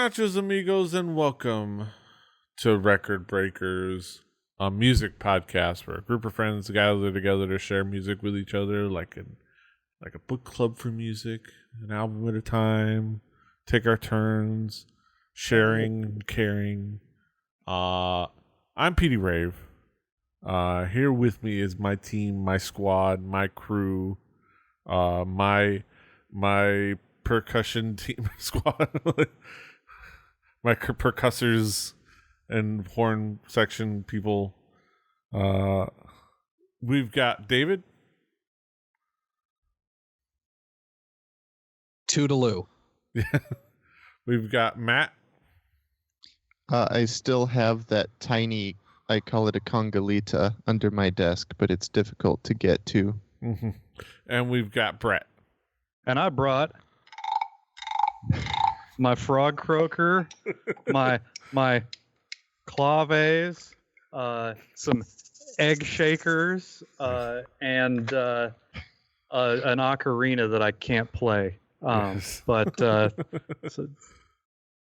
nachos, amigos, and welcome to Record Breakers, a music podcast where a group of friends gather together to share music with each other, like a book club for music, an album at a time. Take our turns, sharing and caring. I'm Petey Rave. Here with me is my team, my squad, my crew, my percussion team squad. My percussors and horn section people. We've got David. Toodaloo. We've got Matt. I still have that tiny, I call it a congalita, under my desk, but it's difficult to get to. Mm-hmm. And we've got Brett. And I brought my frog croaker, my claves, some egg shakers, and an ocarina that I can't play. Yes. But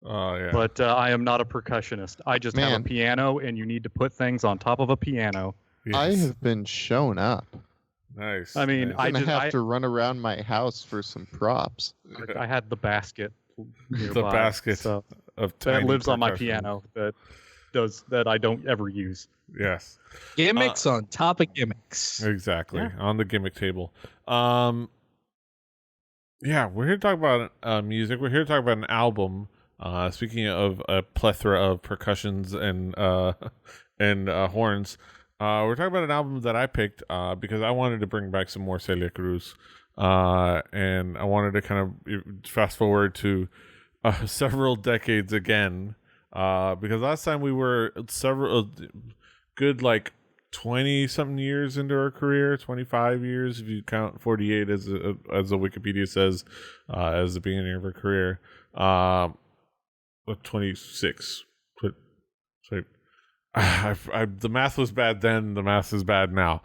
Yeah. But I am not a percussionist. I just have a piano, and you need to put things on top of a piano. Yes. I have been shown up. Nice. I mean, nice. I'm going to have to run around my house for some props. I had the basket nearby, The basket so of that lives on my percussion. piano that I don't ever use. Yes. Gimmicks on top of gimmicks. Exactly. Yeah. On the gimmick table. Yeah, we're here to talk about music. We're here to talk about an album. Speaking of a plethora of percussions and horns, we're talking about an album that I picked because I wanted to bring back some more Celia Cruz, and I wanted to kind of fast forward to several decades again, because last time we were several good 20-something years into her career, 25 years if you count 48 as the Wikipedia says, as the beginning of her career. 26. The math was bad then. The math is bad now.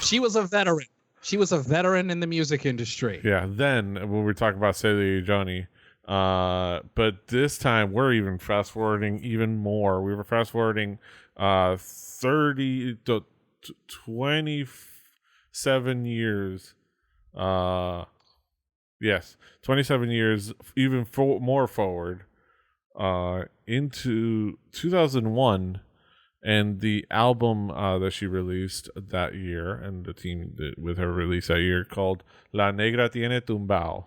She was a veteran. She was a veteran in the music industry. Yeah. Then when we talk about Celia Johnny, but this time we're even fast forwarding even more. We were fast forwarding 30 to 27 years. Yes, 27 years, even more forward, into 2001, and the album that she released that year, and the team with her release that year, called La Negra Tiene Tumbao.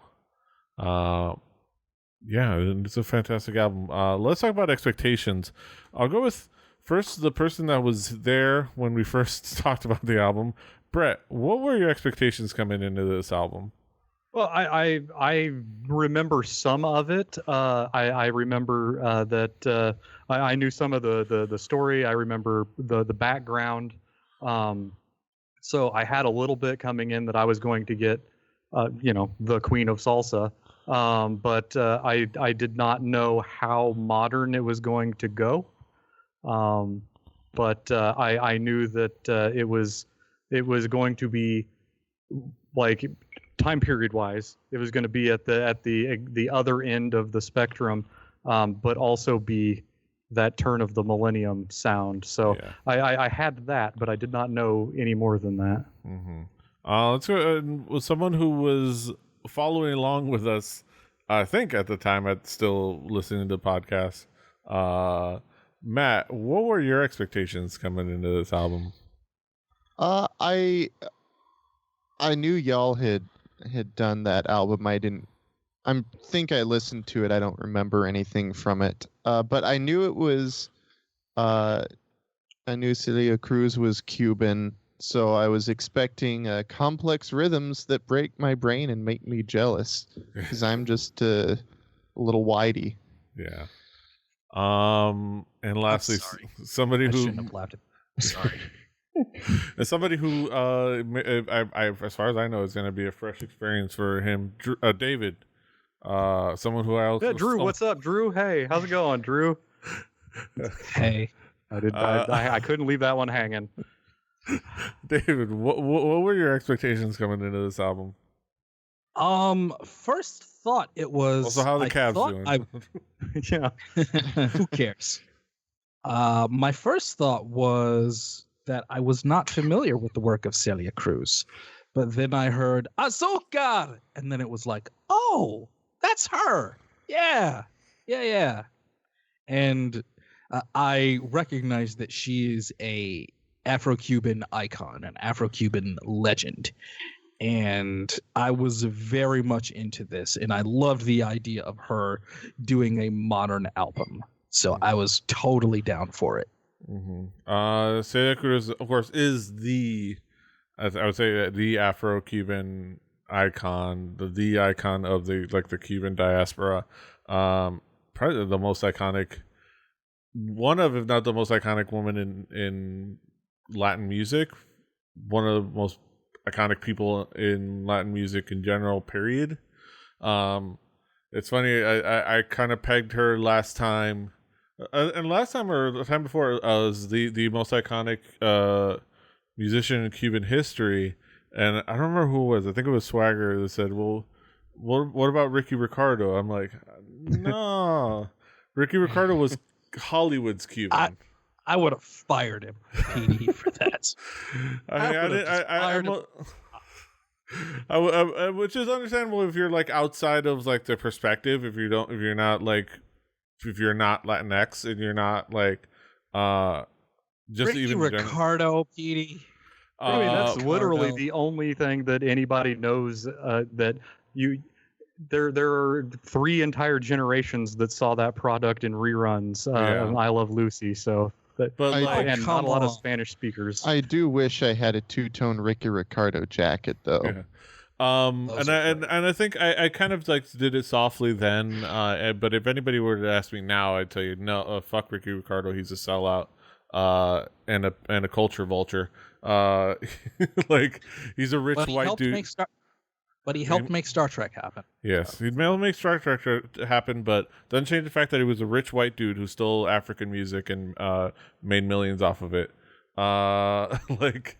Yeah, it's a fantastic album. Let's talk about expectations. I'll go with first the person that was there when we first talked about the album. Brett, what were your expectations coming into this album? Well, I remember some of it. I remember that I knew some of the story. I remember the background. So I had a little bit coming in that I was going to get, the Queen of Salsa. But I did not know how modern it was going to go. But I knew that it was going to be like, time period wise, it was going to be at the other end of the spectrum, but also be that turn of the millennium sound. So yeah. I had that, but I did not know any more than that. Mm-hmm. Let's go with someone who was following along with us. I think at the time I'd still listening to the podcast. Matt, what were your expectations coming into this album? I knew y'all had done that album. I think I listened to it. I don't remember anything from it. But I knew it was, I knew Celia Cruz was Cuban, so I was expecting complex rhythms that break my brain and make me jealous, because I'm just a little whitey. Yeah. And lastly, somebody who shouldn't have laughed. Sorry. And somebody who, as far as I know, is going to be a fresh experience for him, David. Someone who I also Drew, what's up, Drew? Hey, how's it going, Drew? Hey, I couldn't leave that one hanging. David, what were your expectations coming into this album? First thought it was. Also, how are the I Cavs thought doing? Yeah. Who cares? My first thought was that I was not familiar with the work of Celia Cruz, but then I heard Azúcar, and then it was like, oh, that's her. Yeah, yeah. And I recognize that she is a Afro-Cuban icon, an Afro-Cuban legend. And I was very much into this, and I loved the idea of her doing a modern album. So I was totally down for it. Celia Cruz, of course, is I would say the Afro-Cuban icon, the icon of the Cuban diaspora. Probably the most iconic, one of, if not the most iconic woman in Latin music. One of the most iconic people in Latin music in general, period. It's funny, I kind of pegged her last time, and last time or the time before, was the most iconic musician in Cuban history, and I don't remember who it was. I think it was Swagger that said, well, what about Ricky Ricardo? I'm like, no. Ricky Ricardo was Hollywood's Cuban. I would have fired him, Petey, for that. Which is understandable if you're like outside of like the perspective. If you're not Latinx and you're not like just Ricky even Ricardo, Petey. I mean, that's literally the only thing that anybody knows. That you, there are 3 entire generations that saw that product in reruns. Of I Love Lucy. So. But and not a lot of Spanish speakers. I do wish I had a 2-tone Ricky Ricardo jacket though. Yeah. And I think I kind of like did it softly then. But if anybody were to ask me now, I'd tell you no. Fuck Ricky Ricardo. He's a sellout. And a culture vulture. Like he's a rich white dude. But he helped make Star Trek happen. Yes, he'd make Star Trek happen, but doesn't change the fact that he was a rich white dude who stole African music and made millions off of it. Like,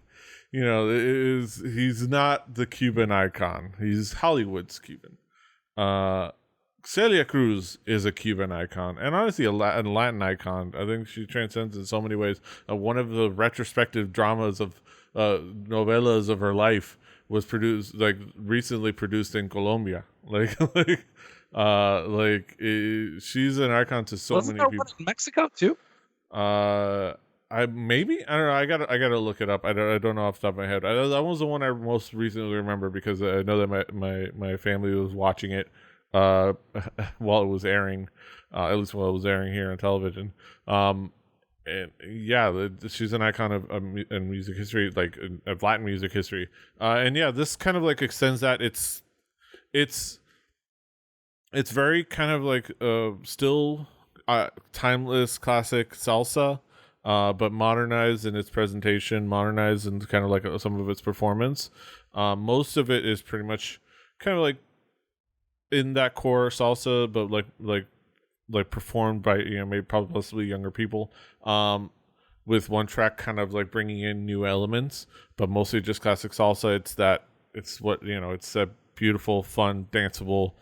you know, he's not the Cuban icon. He's Hollywood's Cuban. Celia Cruz is a Cuban icon, and honestly a Latin icon. I think she transcends in so many ways. One of the retrospective dramas of novellas of her life was recently produced in Colombia. She's an icon to so Wasn't many there people. one in Mexico too? I don't know. I gotta look it up. I don't know off the top of my head. That was the one I most recently remember because I know that my family was watching it while it was airing, at least while it was airing here on television. And yeah, she's an icon of music history, like of Latin music history. And yeah, this kind of like extends that. It's very kind of like still timeless classic salsa, but modernized in its presentation, modernized in kind of like some of its performance. Most of it is pretty much kind of like in that core salsa, but like performed by, you know, maybe probably possibly younger people, with one track kind of like bringing in new elements, but mostly just classic salsa. It's that beautiful, fun, danceable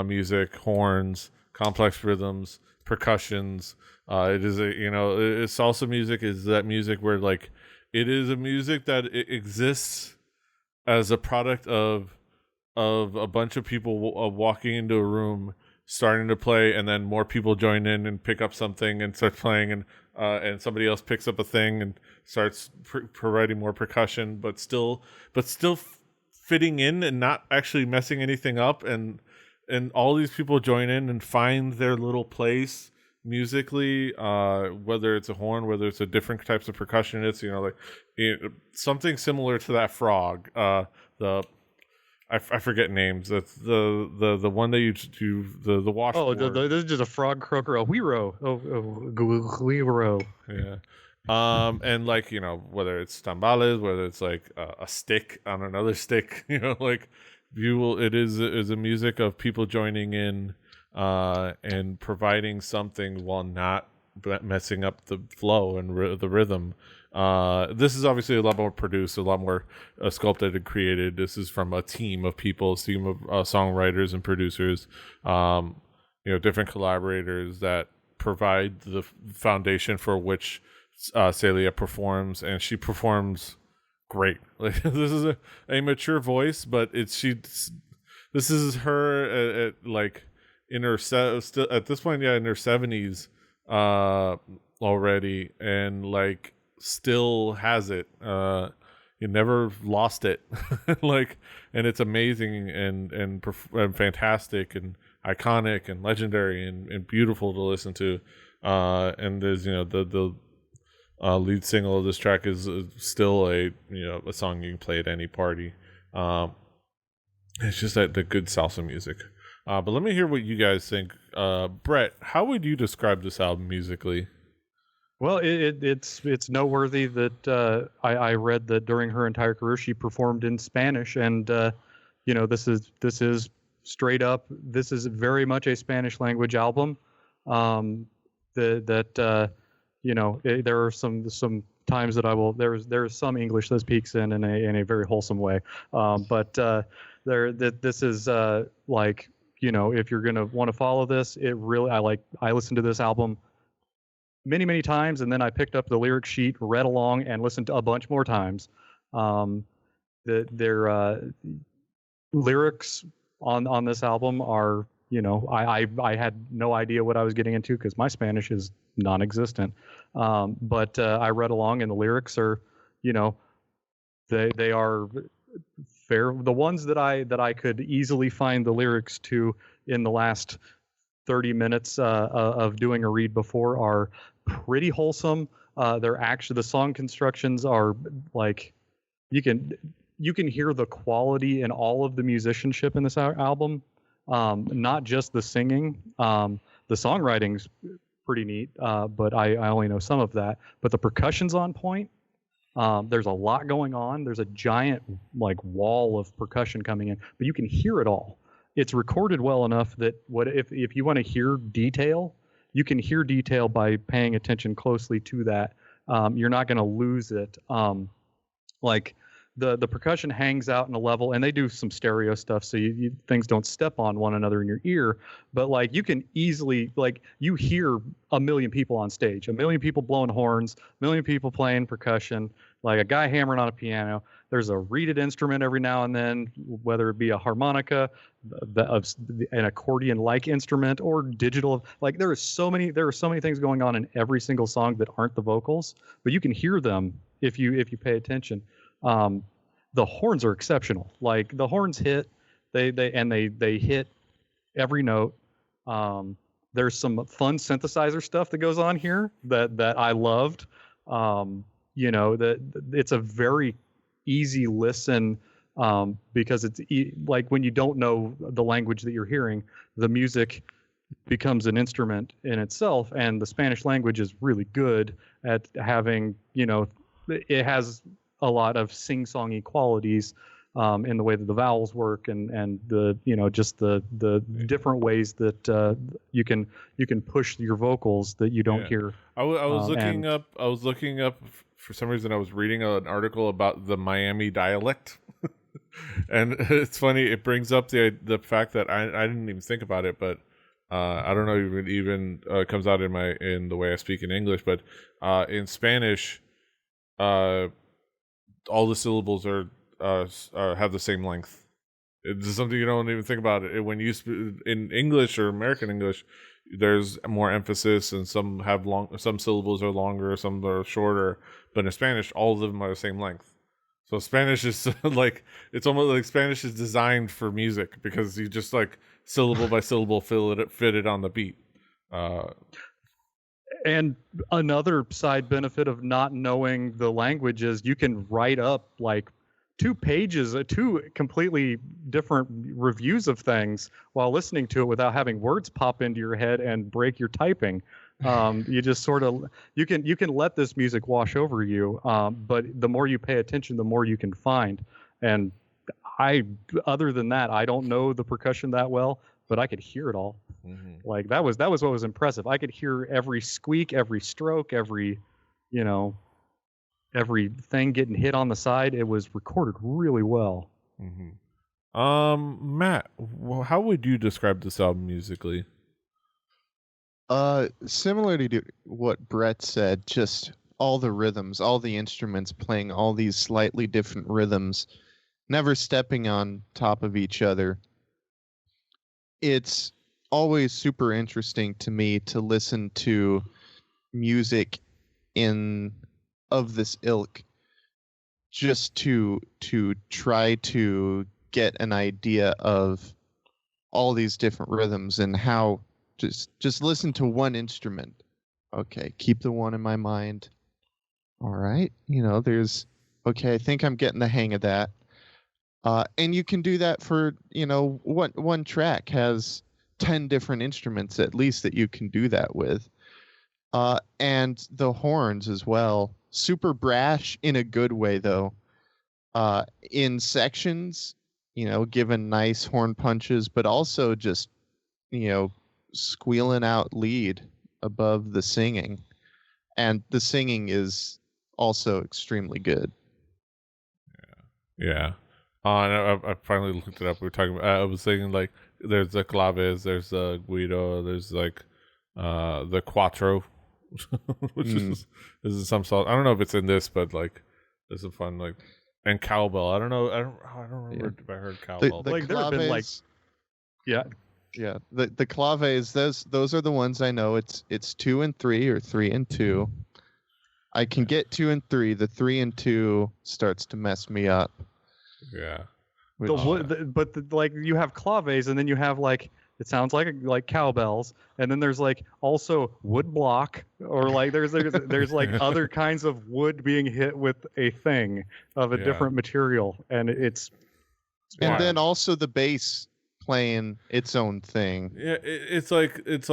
music, horns, complex rhythms, percussions. It is salsa music is that music where like it is a music that it exists as a product of a bunch of people walking into a room, starting to play, and then more people join in and pick up something and start playing, and somebody else picks up a thing and starts providing more percussion, but still fitting in and not actually messing anything up, and all these people join in and find their little place musically, whether it's a horn, whether it's a different types of percussion. It's something similar to that frog. I forget names. That's the one that you do the washboard. This is just a frog croaker, a whiro, whiro. Yeah. And like, you know, whether it's tambales, whether it's like a stick on another stick, you know, like it is a music of people joining in and providing something while not messing up the flow and the rhythm. This is obviously a lot more produced, a lot more sculpted and created. This is from a team of people, a team of songwriters and producers, different collaborators that provide the foundation for which Celia performs, and she performs great. Like, this is a mature voice, but this is her at like in her still at this point, in her 70s already, and like still has it. You never lost it. Like, and it's amazing and fantastic and iconic and legendary and beautiful to listen to. And there's the lead single of this track is still a song you can play at any party. It's just the good salsa music. But let me hear what you guys think. Brett, how would you describe this album musically? Well, it's noteworthy that I read that during her entire career she performed in Spanish, and this is straight up. This is very much a Spanish language album. There are some times that I will. There's some English that peeks in a very wholesome way, but this is like, if you're gonna want to follow this, it really I listened to this album many times, and then I picked up the lyric sheet, read along, and listened to a bunch more times. Their lyrics on this album are, I had no idea what I was getting into because my Spanish is non-existent. But I read along, and the lyrics are, they are fair. The ones that I could easily find the lyrics to in the last 30 minutes of doing a read before are pretty wholesome. The song constructions are like, you can hear the quality in all of the musicianship in this album, not just the singing. The songwriting's pretty neat, but I only know some of that. But the percussion's on point. There's a lot going on. There's a giant wall of percussion coming in, but you can hear it all. It's recorded well enough that if you want to hear detail, you can hear detail by paying attention closely to that. You're not going to lose it. The percussion hangs out in a level, and they do some stereo stuff so things don't step on one another in your ear. But you can easily you hear a million people on stage, a million people blowing horns, a million people playing percussion, like a guy hammering on a piano. There's a reeded instrument every now and then, whether it be a harmonica, an accordion-like instrument, or digital. There are so many things going on in every single song that aren't the vocals, but you can hear them if you pay attention. The horns are exceptional. The horns hit, they hit every note. There's some fun synthesizer stuff that goes on here that I loved. That it's a very easy listen, because it's when you don't know the language that you're hearing, the music becomes an instrument in itself, and the Spanish language is really good at having, it has a lot of sing-songy qualities in the way that the vowels work, and the just the different ways that you can push your vocals that you don't hear. I was looking up for some reason. I was reading an article about the Miami dialect, and it's funny. It brings up the fact that I didn't even think about it, but I don't know if it even comes out in the way I speak in English, but in Spanish, all the syllables are have the same length. It's something you don't even think about it when you in English or American English. There's more emphasis, and some syllables are longer, some are shorter. But in Spanish, all of them are the same length. So Spanish is it's almost like Spanish is designed for music, because you just syllable by syllable fit it on the beat. And another side benefit of not knowing the language is you can write up 2 pages, 2 completely different reviews of things while listening to it without having words pop into your head and break your typing. You just you can let this music wash over you. But the more you pay attention, the more you can find. And other than that, I don't know the percussion that well, but I could hear it all. Mm-hmm. That was what was impressive. I could hear every squeak, every stroke, every, everything getting hit on the side. It was recorded really well. Matt, how would you describe this album musically? Similar to what Brett said, just all the rhythms, all the instruments playing all these slightly different rhythms, never stepping on top of each other. It's always super interesting to me to listen to music of this ilk, just to try to get an idea of all these different rhythms and how just listen to one instrument. Okay, keep the one in my mind. All right, I think I'm getting the hang of that. And you can do that for, one track has 10 different instruments at least that you can do that with. And the horns as well. Super brash in a good way, though. In sections, given nice horn punches, but also just, squealing out lead above the singing. And the singing is also extremely good. Yeah. And I finally looked it up. We were talking about, I was saying, like, there's the claves, there's the guido, there's like the quattro, which is some salt. I don't know if it's in this, but like there's some fun, like, and cowbell. I don't know. I don't remember if I heard cowbell. The Like, there have been, like, claves, Yeah. the claves, those are the ones I know. It's 2 and 3 or 3 and 2. I can get 2 and 3. The 3 and 2 starts to mess me up. Yeah. Like, you have claves, and then you have, like, it sounds like cowbells, and then there's, like, also wood block, or like there's like other kinds of wood being hit with a thing of a different material, and it's and wild. then also the bass playing its own thing. Yeah, it's like it's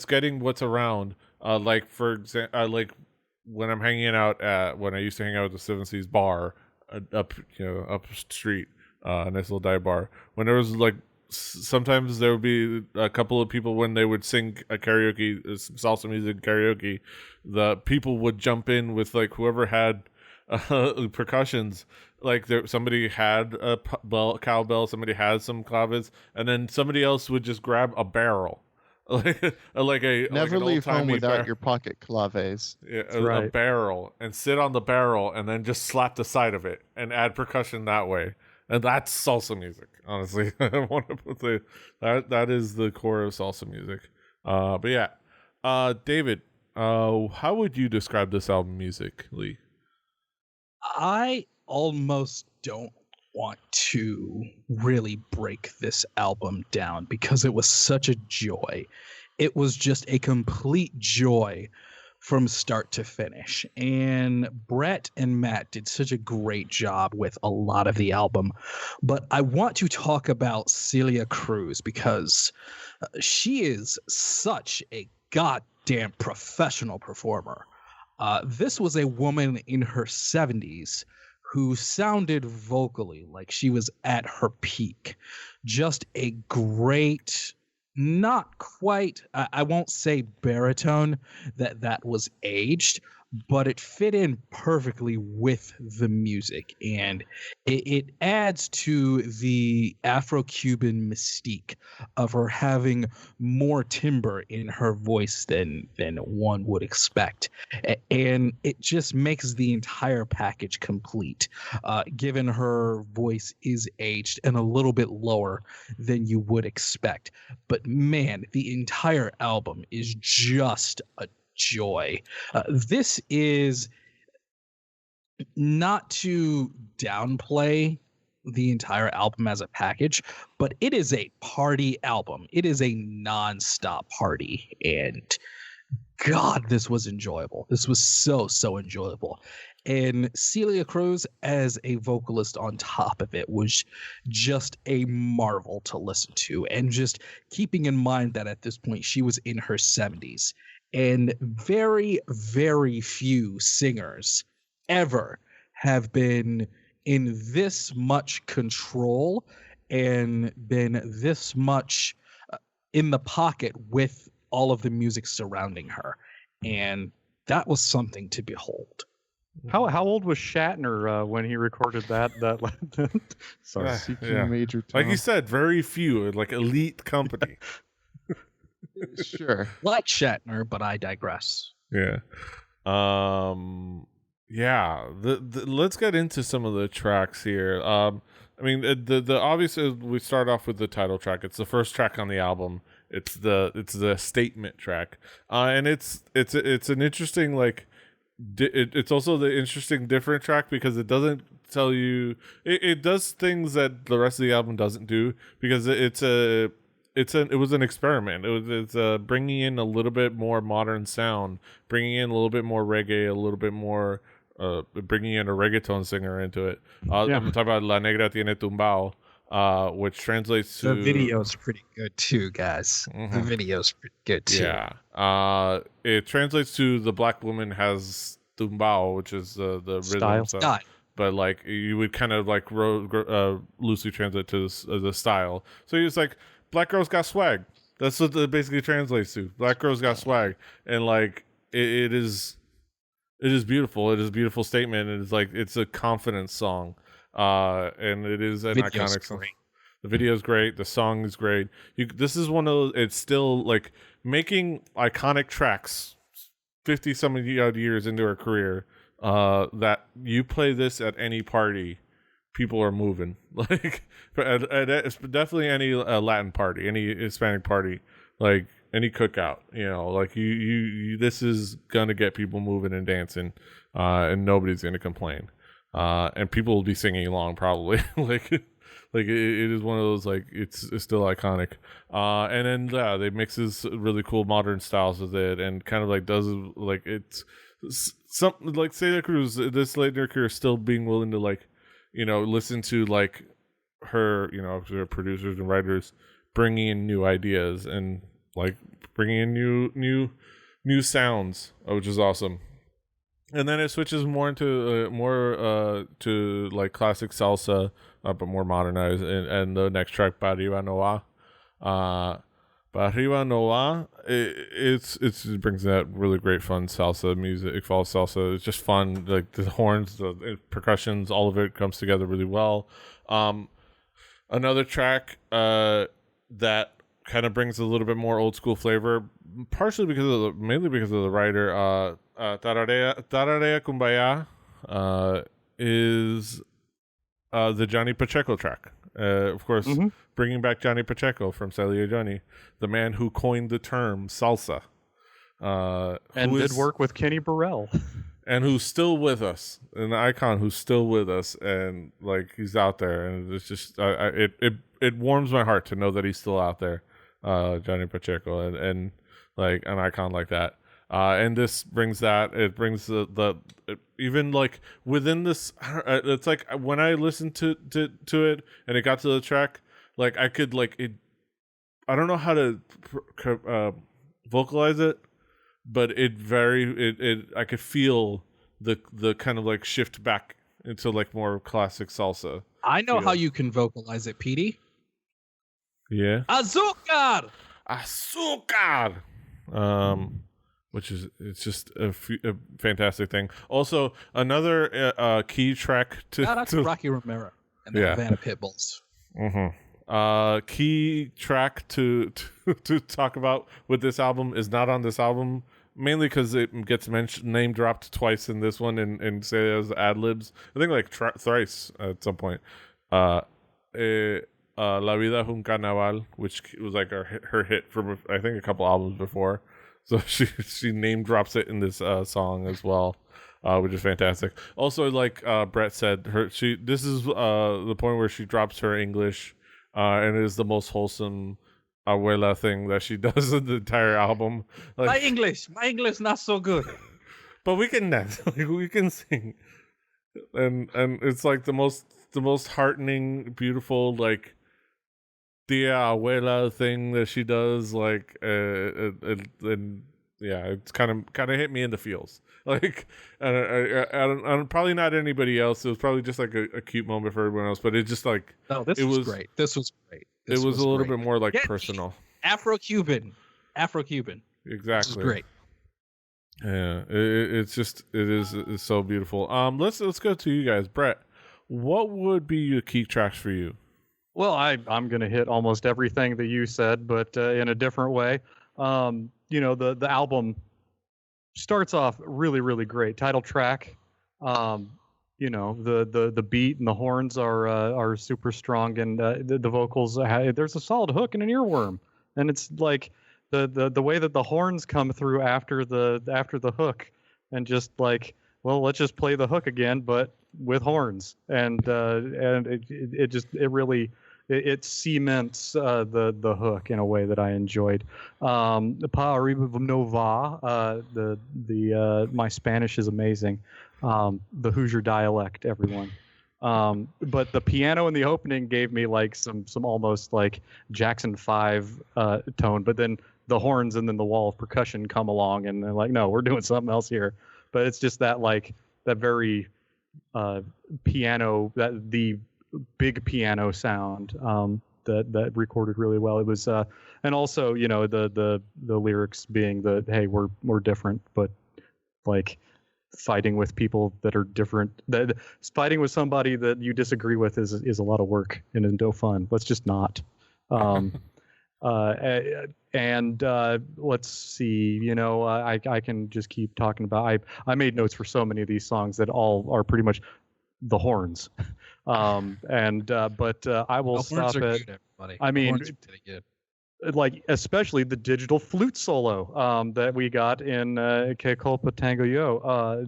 getting what's around. Like, for example, like when I'm hanging out when I used to hang out at the Seven Seas bar up street, a nice little dive bar. When there was like sometimes there would be a couple of people when they would sing a karaoke, salsa music karaoke, the people would jump in with like whoever had percussions. Like somebody had a cowbell, somebody had some claves, and then somebody else would just grab a barrel, like Never an leave home old-timey without your pocket claves. a barrel, and sit on the barrel, and then just slap the side of it and add percussion that way. And that's salsa music, honestly. I want to put that is the core of salsa music. But yeah, David, how would you describe this album musically? I almost don't want to really break this album down because it was such a joy. It was just a complete joy from start to finish. And Brett and Matt did such a great job with a lot of the album. But I want to talk about Celia Cruz because she is such a goddamn professional performer. This was a woman in her 70s who sounded vocally like she was at her peak. Just a great, not quite, I won't say baritone, that was aged, but it fit in perfectly with the music, and it adds to the Afro-Cuban mystique of her having more timbre in her voice than one would expect, and it just makes the entire package complete, given her voice is aged and a little bit lower than you would expect. But man, the entire album is just a joy. This is not to downplay the entire album as a package, but it is a party album. It is a non-stop party, and God, this was enjoyable. This was so enjoyable. And Celia Cruz as a vocalist on top of it was just a marvel to listen to. And just keeping in mind that at this point she was in her 70s, and very, very few singers ever have been in this much control and been this much in the pocket with all of the music surrounding her. And that was something to behold. How old was Shatner when he recorded that? Sorry. Seeking Major Tom. Like you said, very few, like elite company. Sure. Like Shatner, but I digress. Yeah. Yeah. Let's get into some of the tracks here. I mean, the obviously we start off with the title track. It's the first track on the album. It's the statement track. And it's an interesting like. It's also the interesting different track because it doesn't tell you. It does things that the rest of the album doesn't do because it was an experiment. It's bringing in a little bit more modern sound, bringing in a little bit more reggae, a little bit more bringing in a reggaeton singer into it. I'm talking about La Negra Tiene Tumbao, which translates to... The video's pretty good too, guys. The video's pretty good too. Yeah. It translates to the black woman has tumbao, which is the rhythm. Style. But like you would kind of like loosely translate to the style. So it's like black girls got swag. That's what it basically translates to. Black girls got swag, and like it is beautiful. It is a beautiful statement. And it's a confidence song, and it is an iconic song. The video is great. The song is great. This is one of those. It's still like making iconic tracks 50 some odd years into her career. That you play this at any party, people are moving. Like, it's definitely any Latin party, any Hispanic party, like any cookout. You know, like you this is gonna get people moving and dancing, and nobody's gonna complain. And people will be singing along probably. Like it is one of those, like it's still iconic. And then they mixes really cool modern styles with it, and kind of like does like it's something like Celia Cruz this late in her career still being willing to like, you know, listen to like her, you know, her producers and writers bringing in new ideas and like bringing in new sounds, which is awesome. And then it switches more into to like classic salsa, but more modernized. And the next track, Barriba Noa, it brings that really great fun salsa music, fall salsa. It's just fun, like the horns, the percussions, all of it comes together really well. Another track that kind of brings a little bit more old school flavor, partially mainly because of the writer. Tararea Kumbaya is the Johnny Pacheco track. Of course, bringing back Johnny Pacheco from Celia Johnny, the man who coined the term salsa. And did work with Kenny Burrell. And who's still with us, an icon who's still with us, and like he's out there, and it's just it warms my heart to know that he's still out there, Johnny Pacheco, and like an icon like that. And this brings that. It brings the even like within this. It's like when I listened to it and it got to the track, like I could like it. I don't know how to vocalize it, but I could feel the kind of like shift back into like more classic salsa. I know how you can vocalize it, Petey. Yeah. Azúcar. Which is it's just a fantastic thing. Also, another key track to that's Rocky Romero and the Havana Pitbulls. Key track to talk about with this album is not on this album, mainly because it gets name dropped twice in this one and say as ad libs. I think like thrice at some point. La Vida es un Carnaval, which was like her hit from I think a couple albums before. So she name drops it in this song as well, which is fantastic. Also, like Brett said, this is the point where she drops her English, and it is the most wholesome abuela thing that she does in the entire album. Like, my English not so good, but we can dance, like, we can sing, and it's like the most heartening, beautiful like. Tia abuela thing that she does, like and yeah, it's kind of hit me in the feels, like and probably not anybody else. It was probably just like a cute moment for everyone else, but it just like this was great. This was great. It was a little bit more like personal. Afro-Cuban. Exactly. This is great. Yeah, it's so beautiful. Let's go to you guys, Brett. What would be your key tracks for you? Well, I'm gonna hit almost everything that you said, but in a different way. The album starts off really, really great. Title track. The beat and the horns are super strong, and the vocals. There's a solid hook and an earworm, and it's like the way that the horns come through after the hook, and just like, well, let's just play the hook again, but with horns, and it really cements the hook in a way that I enjoyed. Pa arriba nova. My Spanish is amazing. The Hoosier dialect, everyone. But the piano in the opening gave me like some almost like Jackson 5 tone, but then the horns and then the wall of percussion come along and they're like, no, we're doing something else here. But it's just that like that very piano, that the big piano sound that recorded really well. It was and also, the lyrics being the, hey, we're different, but like fighting with people that are different, that fighting with somebody that you disagree with is a lot of work and is no fun. Let's just not. Let's see, I can just keep talking about, I made notes for so many of these songs that all are pretty much the horns. But I will stop at, I mean, like especially the digital flute solo that we got in Que Culpa Tango Yo.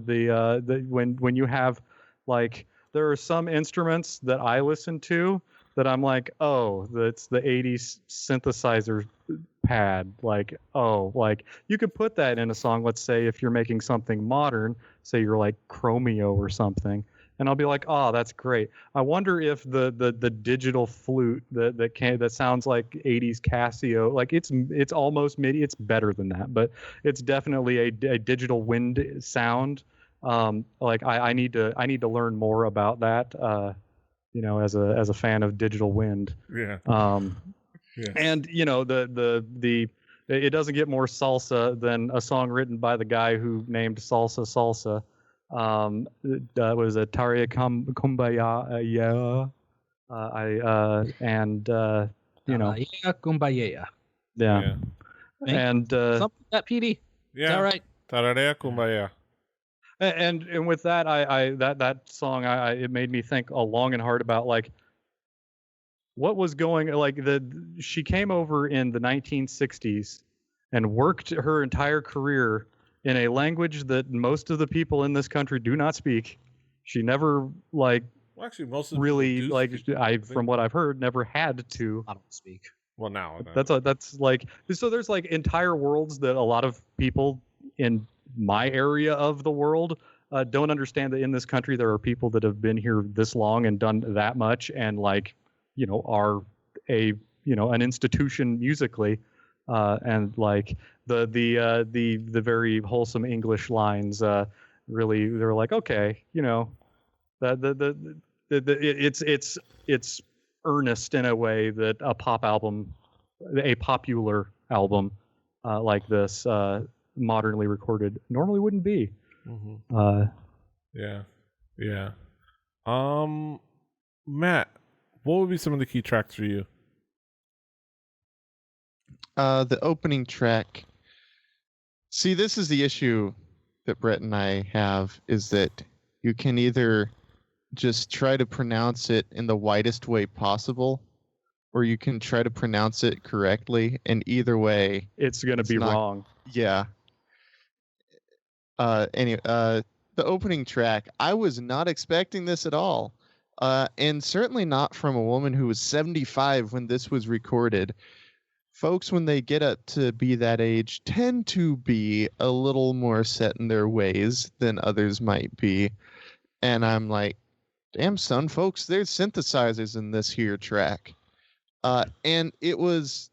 When you have, like, there are some instruments that I listen to that I'm like, oh, that's the 80s synthesizer pad. Like, oh, like you could put that in a song. Let's say if you're making something modern, say you're like Chromeo or something, and I'll be like, oh, that's great. I wonder if the digital flute that sounds like 80s Casio, like it's almost MIDI. It's better than that, but it's definitely a digital wind sound. Like I need to learn more about that. As a fan of digital wind. Yeah. Yeah. And it doesn't get more salsa than a song written by the guy who named Salsa. That was a Taria Kumbaya. Yeah. Kumbaya. Yeah. And something like that, Petey. Yeah. Is that right? Tararea Kumbaya. And with that, that song, it made me think long and hard about like what was going, like she came over in the 1960s and worked her entire career in a language that most of the people in this country do not speak. She never actually most of really from what I've heard, never had to. I don't speak. Well, now that's like, so there's like entire worlds that a lot of people in my area of the world don't understand that in this country there are people that have been here this long and done that much and are an institution musically, and like the very wholesome English lines really, they're like, okay, it's earnest in a way that a popular album like this modernly recorded normally wouldn't be. Mm-hmm. Yeah. Matt, what would be some of the key tracks for you? The opening track. See, this is the issue that Brett and I have, is that you can either just try to pronounce it in the widest way possible, or you can try to pronounce it correctly, and either way it's going to be wrong. Yeah. Anyway, the opening track, I was not expecting this at all. And certainly not from a woman who was 75 when this was recorded. Folks, when they get up to be that age, tend to be a little more set in their ways than others might be. And I'm like, damn son, folks, there's synthesizers in this here track. And it was,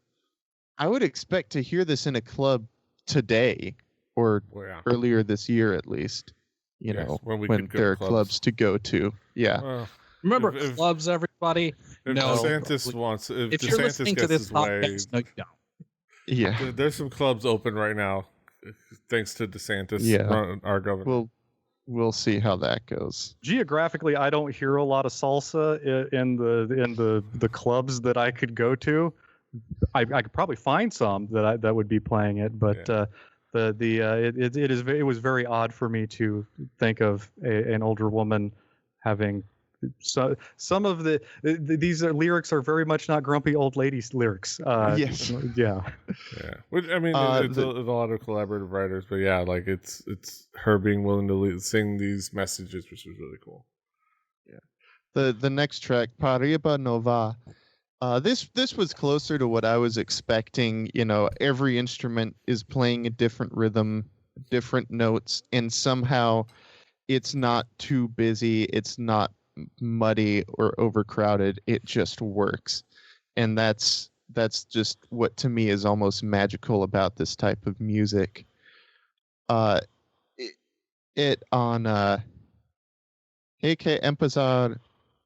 I would expect to hear this in a club today or earlier this year at least. When there are clubs to go to. Yeah. Remember clubs, everybody? If DeSantis wants, if you're DeSantis listening gets to this his way, podcast, no, you don't. Yeah. There's some clubs open right now. thanks to DeSantis Yeah. run our government. We'll see how that goes. Geographically, I don't hear a lot of salsa in the clubs that I could go to. I could probably find some that would be playing it, but it was very odd for me to think of an older woman having some of these lyrics are very much not grumpy old ladies lyrics. Yes. Yeah. Yeah, which I mean, it's a lot of collaborative writers, but yeah, like it's her being willing to sing these messages, which was really cool. Yeah. The next track, Pariba Nova. This was closer to what I was expecting. You know, every instrument is playing a different rhythm, different notes, and somehow it's not too busy. It's not muddy or overcrowded. It just works, and that's just what to me is almost magical about this type of music. It on Hay que empezar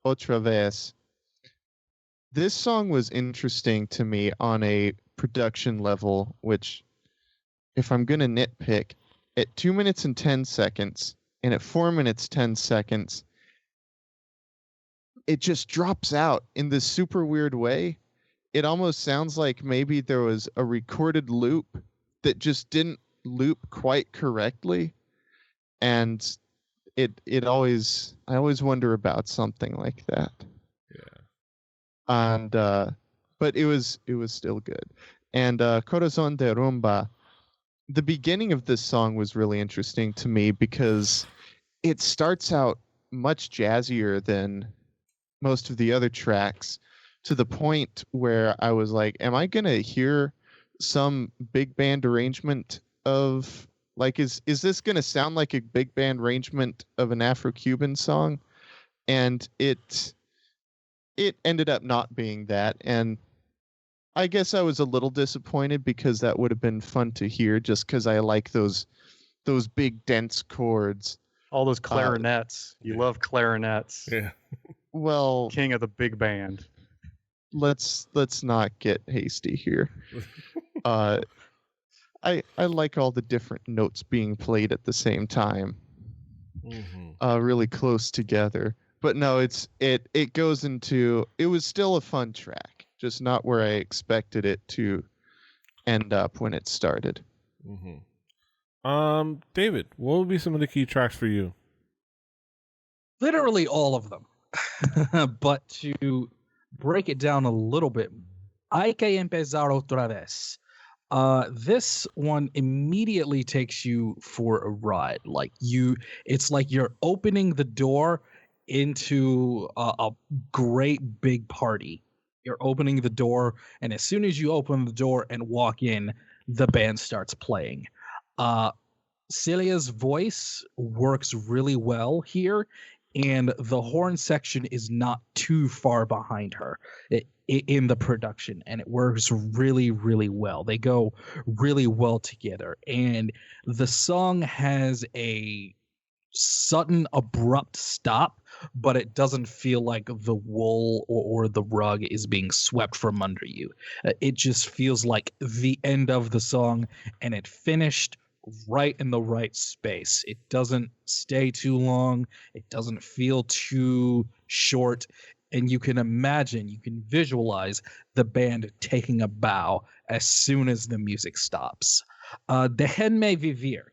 otra vez. This song was interesting to me on a production level, which, if I'm going to nitpick, at 2 minutes and 10 seconds and at 4 minutes 10 seconds, it just drops out in this super weird way. It almost sounds like maybe there was a recorded loop that just didn't loop quite correctly. And I always wonder about something like that. And but it was still good. And Corazon De Rumba, the beginning of this song was really interesting to me because it starts out much jazzier than most of the other tracks, to the point where I was like, am I gonna hear some big band arrangement of, like, is this gonna sound like a big band arrangement of an Afro-Cuban song? And it ended up not being that, and I guess I was a little disappointed because that would have been fun to hear, just because I like those big dense chords. All those clarinets. You love clarinets. Yeah. Well, King of the big band. let's not get hasty here. I like all the different notes being played at the same time, really close together. But no, it goes into, it was still a fun track, just not where I expected it to end up when it started. David, what would be some of the key tracks for you? Literally all of them. But to break it down a little bit, Hay que empezar otra vez. This one immediately takes you for a ride. It's like you're opening the door into a great big party. You're opening the door, and as soon as you open the door and walk in, the band starts playing. Celia's voice works really well here, and the horn section is not too far behind her in the production, and it works really, really well. They go really well together, and the song has a sudden, abrupt stop, but it doesn't feel like the wool or the rug is being swept from under you. It just feels like the end of the song, and it finished right in the right space. It doesn't stay too long. It doesn't feel too short. And you can visualize the band taking a bow as soon as the music stops. Déjenme vivir.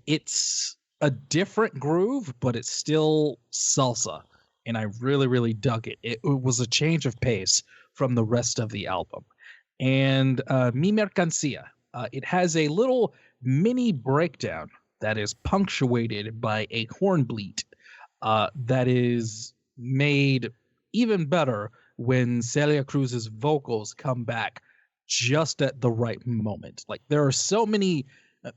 It's a different groove, but it's still salsa, and I really, really dug it. It was a change of pace from the rest of the album. And Mi Mercancía, it has a little mini breakdown that is punctuated by a horn bleat that is made even better when Celia Cruz's vocals come back just at the right moment. Like, there are so many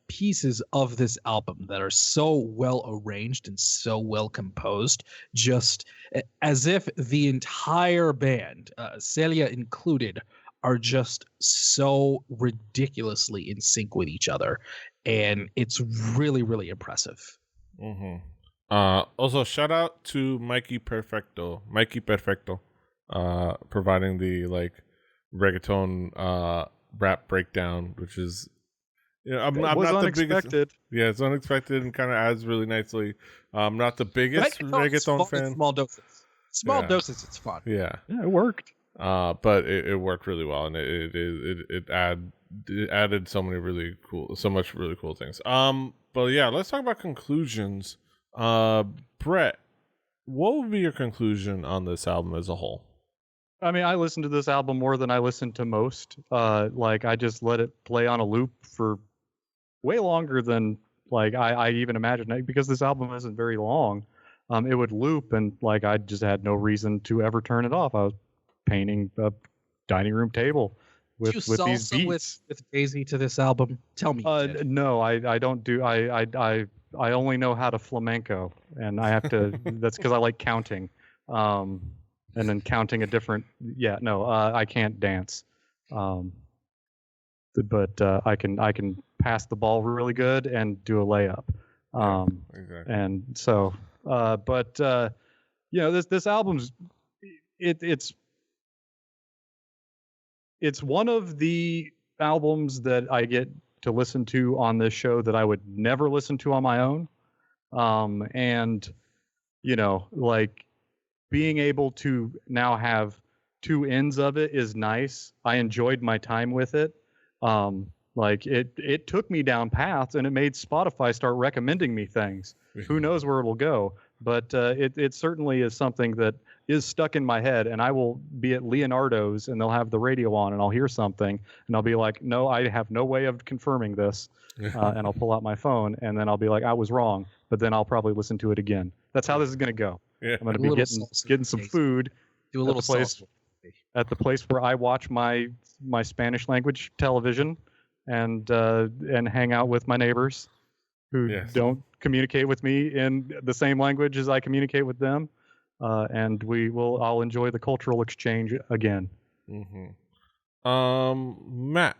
pieces of this album that are so well arranged and so well composed, just as if the entire band, Celia included, are just so ridiculously in sync with each other, and it's really, really impressive. Also, shout out to Mikey Perfecto, providing the reggaeton rap breakdown, which is Yeah, I'm It not was the unexpected. biggest. Yeah, it's unexpected and kind of adds really nicely. I'm not the biggest reggaeton fan. Small doses. Small Yeah. doses. It's fun. Yeah, Yeah, it worked. but it worked really well, and it added so much really cool things. But yeah, let's talk about conclusions. Brett, what would be your conclusion on this album as a whole? I mean, I listened to this album more than I listened to most. Like I just let it play on a loop for way longer than like I even imagined. Because this album isn't very long. It would loop, and like I just had no reason to ever turn it off. I was painting a dining room table with Do you these salsa beats. with Daisy to this album? Tell me. You did. No, I don't do. I only know how to flamenco, and I have to. That's because I like counting. And then counting a different. Yeah, no, I can't dance. But I can pass the ball really good and do a layup. Exactly. And so, this album's it's one of the albums that I get to listen to on this show that I would never listen to on my own. And like being able to now have two ends of it is nice. I enjoyed my time with it. Like it took me down paths, and it made Spotify start recommending me things. Who knows where it'll go? But it certainly is something that is stuck in my head, and I will be at Leonardo's and they'll have the radio on, and I'll hear something, and I'll be like, no, I have no way of confirming this, and I'll pull out my phone, and then I'll be like, I was wrong, but then I'll probably listen to it again. That's how this is going to go. Yeah. I'm going to be getting some food. Do a little place salsa. at the place where I watch my Spanish language television and hang out with my neighbors who don't communicate with me in the same language as I communicate with them, and I'll enjoy the cultural exchange again. Mm-hmm. Matt,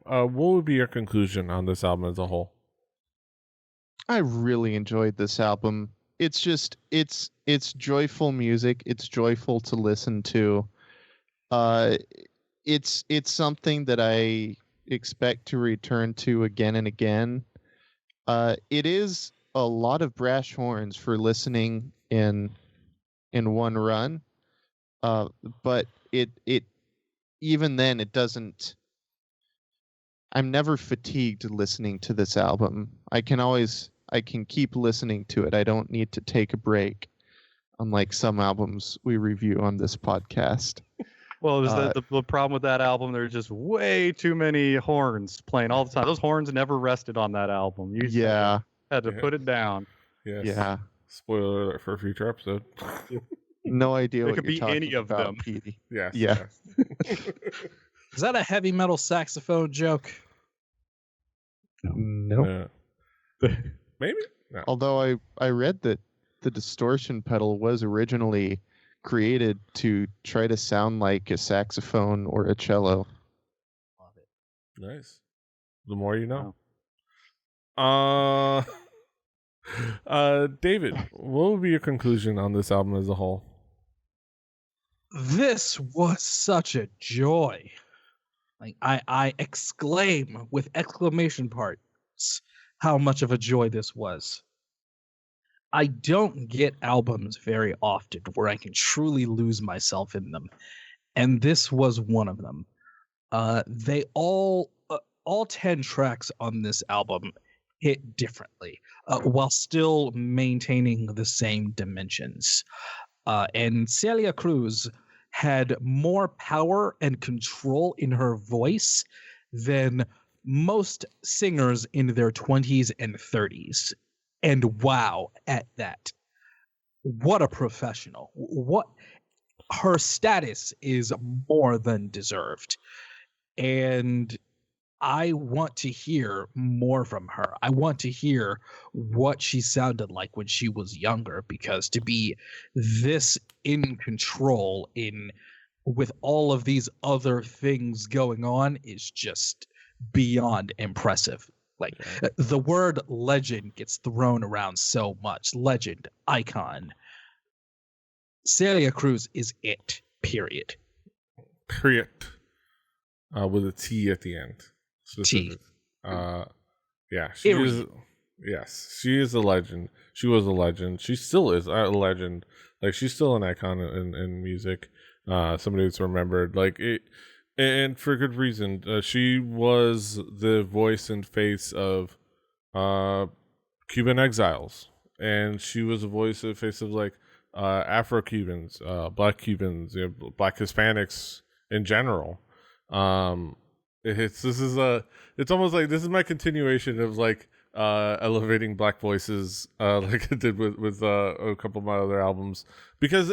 what would be your conclusion on this album as a whole? I really enjoyed this album. It's just it's joyful music. It's joyful to listen to. It's something that I expect to return to again and again. It is a lot of brass horns for listening in one run. But it even then it doesn't. I'm never fatigued listening to this album. I can keep listening to it. I don't need to take a break, unlike some albums we review on this podcast. Well, the problem with that album, there's just way too many horns playing all the time. Those horns never rested on that album. You had to put it down. Yes. Yeah. Spoiler alert for a future episode. No idea It what could you're be talking any of about, them. Petey. Yes. Yeah. Yes. Is that a heavy metal saxophone joke? Nope. Maybe. No. Although I read that the distortion pedal was originally created to try to sound like a saxophone or a cello. Love it. Nice. The more you know. David, what would be your conclusion on this album as a whole? This was such a joy. Like I exclaim with exclamation parts how much of a joy this was. I don't get albums very often where I can truly lose myself in them, and this was one of them. They all 10 tracks on this album hit differently, while still maintaining the same dimensions. And Celia Cruz had more power and control in her voice than most singers in their 20s and 30s. And wow, at that. What a professional. What her status is more than deserved. And I want to hear more from her. I want to hear what she sounded like when she was younger, because to be this in control with all of these other things going on is just beyond impressive. Like the word legend gets thrown around so much. Legend, icon. Celia Cruz is it, period. Period. With a T at the end. Specific. Yeah, she is. Period. Yes, she is a legend. She was a legend. She still is a legend. Like, she's still an icon in music. Somebody that's remembered. Like it, and for good reason. She was the voice and face of Cuban exiles, and she was a voice and face of like Afro-Cubans, Black Cubans, Black Hispanics in general. It's almost like this is my continuation of like elevating Black voices, like I did with a couple of my other albums, because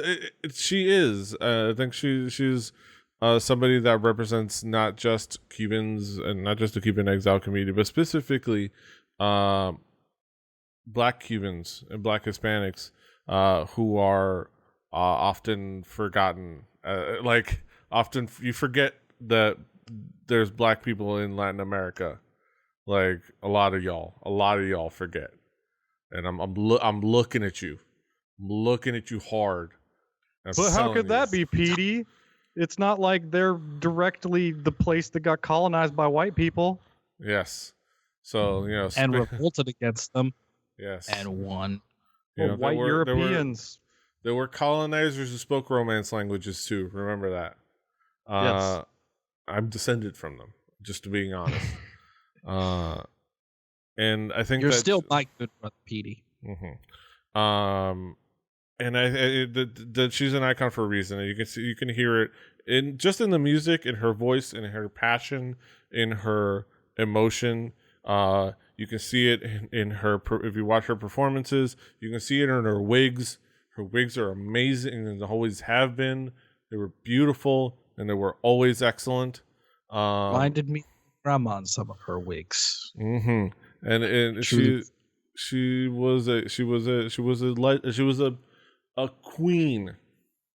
she is. I think she's somebody that represents not just Cubans and not just the Cuban exile community, but specifically Black Cubans and Black Hispanics who are often forgotten. Like, often you forget that there's Black people in Latin America. Like, a lot of y'all forget. And I'm looking at you. I'm looking at you hard. But how could that be, Petey? It's not like they're directly the place that got colonized by white people. Yes. So, and revolted against them. Yes. And won. White Europeans. There were colonizers who spoke Romance languages too. Remember that. Yes. I'm descended from them, just being honest. And I think you're still my good brother, Petey. Mm-hmm. And that she's an icon for a reason. And you can hear it in the music, in her voice, in her passion, in her emotion. You can see it in her. If you watch her performances, you can see it in her wigs. Her wigs are amazing and always have been. They were beautiful and they were always excellent. Reminded me of Grandma on some of her wigs. Mm-hmm. And she was a queen.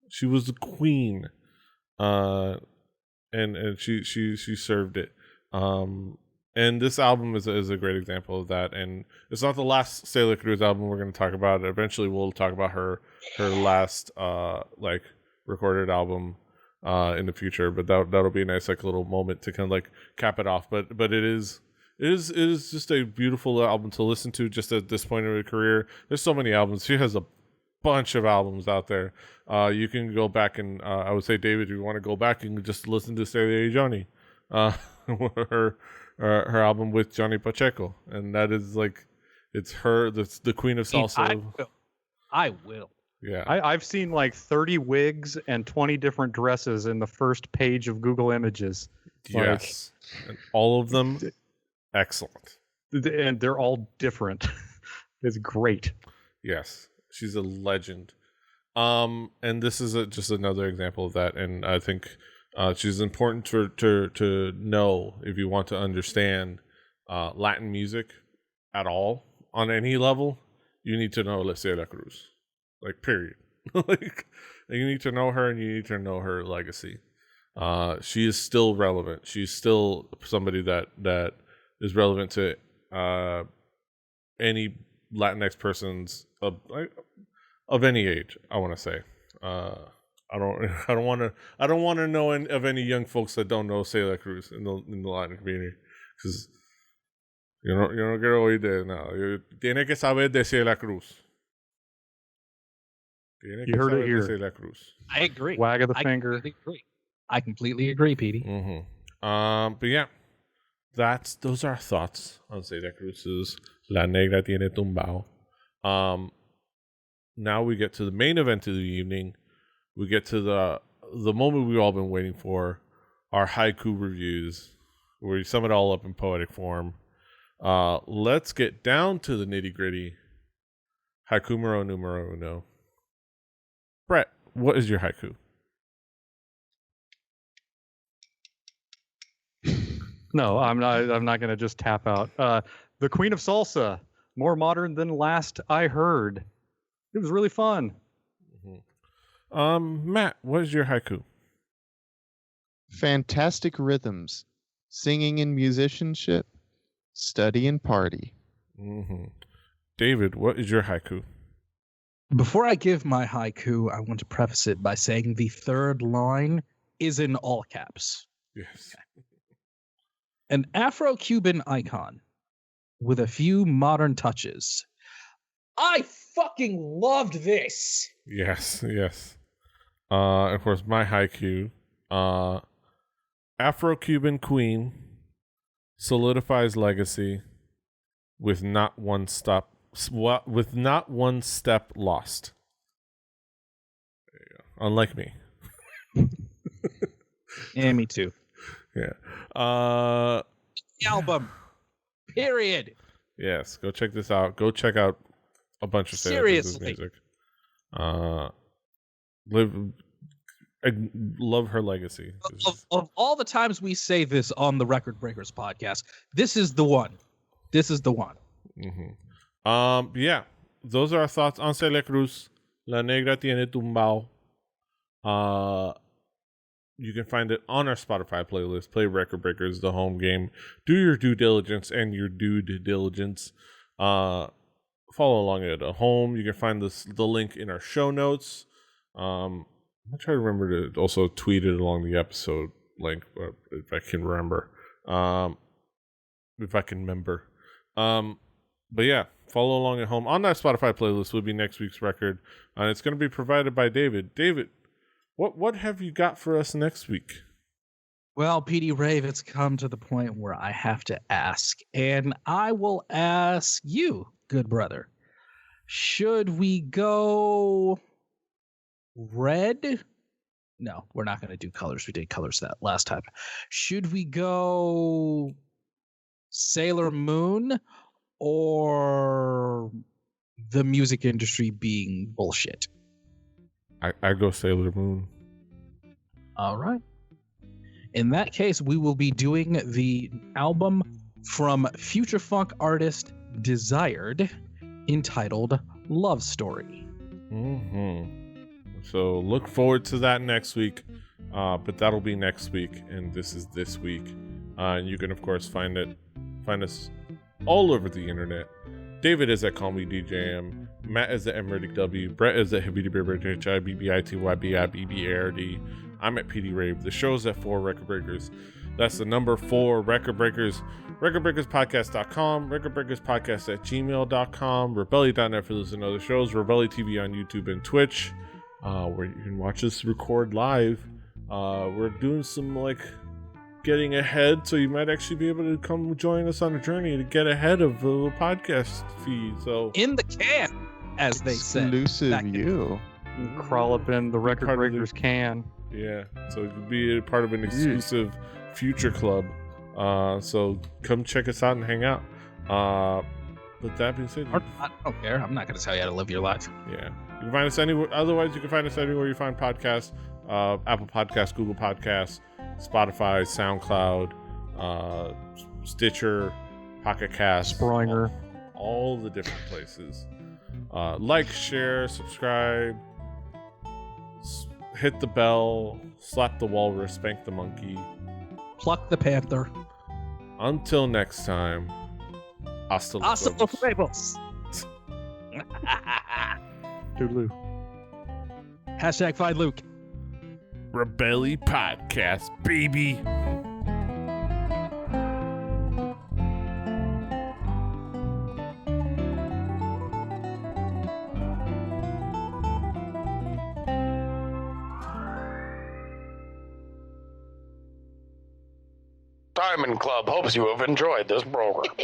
She was a queen. And she served it. And this album is a great example of that. And it's not the last Celia Cruz album we're going to talk about. Eventually, we'll talk about her last like recorded album in the future. But that'll be a nice like little moment to kind of like cap it off. But it is just a beautiful album to listen to just at this point in her career. There's so many albums. She has a bunch of albums out there. You can go back and I would say, David, if you want to go back and just listen to Celia Johnny, her album with Johnny Pacheco, and that is like, it's her, the queen of salsa. I will. Yeah, I've seen like 30 wigs and 20 different dresses in the first page of Google Images. Yes, and all of them excellent, and they're all different. It's great. Yes, she's a legend. And this is just another example of that, and I think she's important to know if you want to understand Latin music at all on any level. You need to know Celia Cruz, like, period. Like, you need to know her, and you need to know her legacy. She is still relevant. She's still somebody that is relevant to any Latinx persons of any age. I want to say. I don't want to know of any young folks that don't know Celia Cruz in the Latin community, because you don't get oír de nada. Tiene que saber de Celia Cruz. You heard it here. Celia Cruz. I agree. Wag of the finger. I completely agree, Petey. Mm-hmm. But yeah, those are our thoughts on Celia Cruz's La Negra Tiene Tumbao. Now we get to the main event of the evening. We get to the moment we've all been waiting for, our haiku reviews, where we sum it all up in poetic form. Let's get down to the nitty gritty. Haiku numero uno. Brett, what is your haiku? No, I'm not going to just tap out. The Queen of Salsa, more modern than last I heard. It was really fun. Matt, what is your haiku? Fantastic rhythms, singing and musicianship, study and party. Mm-hmm. David, what is your haiku? Before I give my haiku, I want to preface it by saying the third line is in all caps. Yes. An Afro-Cuban icon, with a few modern touches. I fucking loved this. Yes, yes. Of course, my haiku. Afro-Cuban queen solidifies legacy with not one step lost. There you go. Unlike me. Yeah, me too. Yeah. The album. Period. Yes, go check this out. Go check out a bunch of Celia Cruz's Seriously. music. I love her legacy. Of all the times we say this on the Record Breakers podcast, this is the one. This is the one. Mm-hmm. Yeah, those are our thoughts on Celia Cruz. La Negra Tiene Tumbao. You can find it on our Spotify playlist. Play Record Breakers, the home game. Do your due diligence and your due diligence. Follow along at home. You can find the link in our show notes. I'll try to remember to also tweet it along the episode link, if I can remember. If I can remember. But yeah, follow along at home. On that Spotify playlist will be next week's record. And it's going to be provided by David. David, what have you got for us next week? Well, Petey Rave, it's come to the point where I have to ask. And I will ask you, good brother. Should we go red? No, we're not going to do colors. We did colors that last time. Should we go Sailor Moon or the music industry being bullshit? I go Sailor Moon. All right. In that case, we will be doing the album from future funk artist Desired, entitled Love Story. So look forward to that next week. But that'll be next week, and this is this week. And you can, of course, find us all over the internet. David is at Call Me DJM. Matt is at MReddickW. Brett is at HibbityBibbert. I'm at PD Rave. The show's at 4 Record Breakers. That's the number 4 Record Breakers. RecordBreakersPodcast.com. RecordBreakersPodcast@gmail.com. Rebelli.net for listening to other shows. Rebelli TV on YouTube and Twitch, where you can watch us record live. We're doing some getting ahead, so you might actually be able to come join us on a journey to get ahead of the podcast feed. So in the can, as they say. Exclusive you. Crawl up in the Record Breakers can. Yeah, so it could be a part of an exclusive future club. So come check us out and hang out. With that being said, I don't care. I'm not going to tell you how to live your life. Yeah, you can find us anywhere. Otherwise, you can find us anywhere you find podcasts: Apple Podcasts, Google Podcasts, Spotify, SoundCloud, Stitcher, Pocket Cast, Springer, all the different places. Like, share, subscribe, hit the bell, slap the walrus, spank the monkey, pluck the panther. Until next time, hasta Hasta luego. luego. Toodaloo. Hashtag find Luke. Rebelli Podcast, baby. Diamond Club hopes you have enjoyed this program.